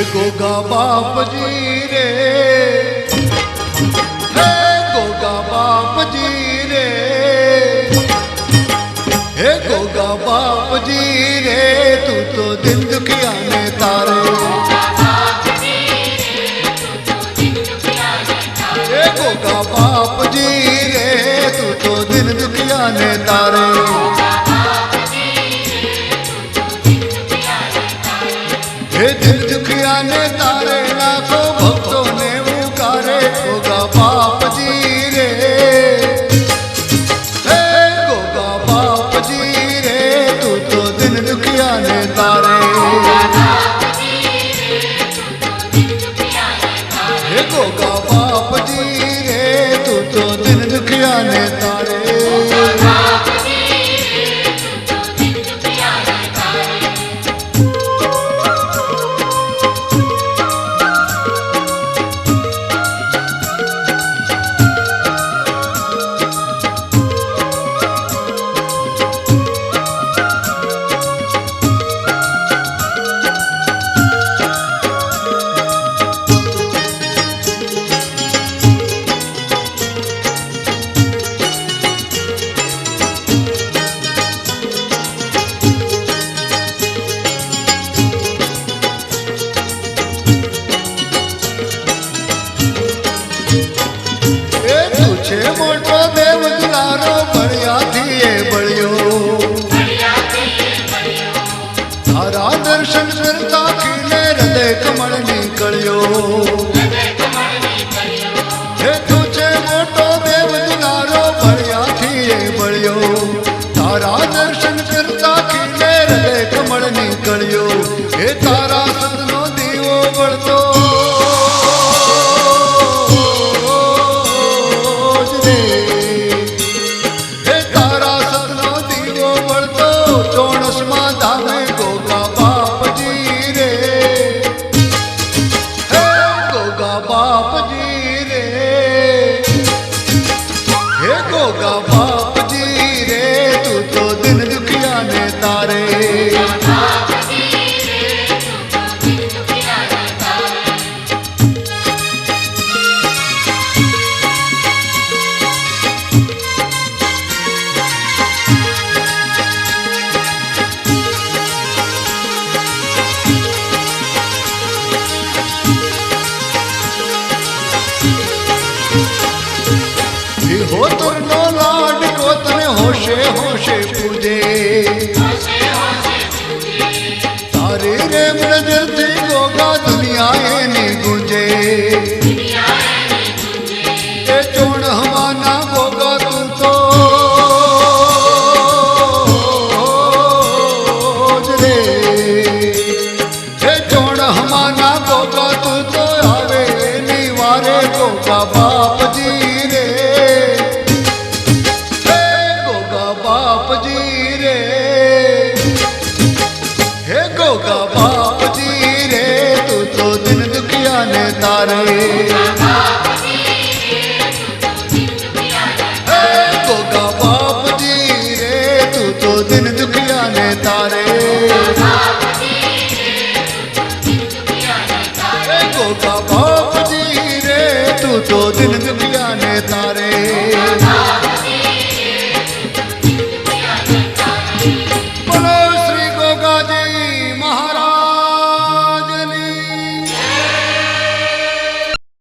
गोगा बाप जी रे, हे गोगा बाप जी रे, हे गोगा बाप जी रे, तू तो दिन दुखिया ने तारे। हे गोगा बाप जी रे, तू तो दिन दुखिया ने तारे। हे दिल दुखिया ने तारे, लाखों भक्तों ने उकारे। गोगा बाप जी रे, हे गोगा बाप जी रे, तू तो दिन दुखिया ने तारे। हे गोगा बाप जी रे, तू तो दिन दुखिया ने तारे। छे मोटो देव दुलारो, बड़िया थिए बड़ियो। थारा दर्शन करता खिले हृदय कमल निकलियो। हे तुझे मोटो देव दुलारो, बड़िया थिए बड़ियो। थारा दर्शन करता खिले हृदय कमल निकलियो। हे तारा सतनो दीवो बढ़तो, गोगा बाप जी रे, तू तो दिन दुखिया ने तारे। हो तुरनो लाड को तने होशे होशे पूजे। तारे रे नजर थी गोगा दुनिया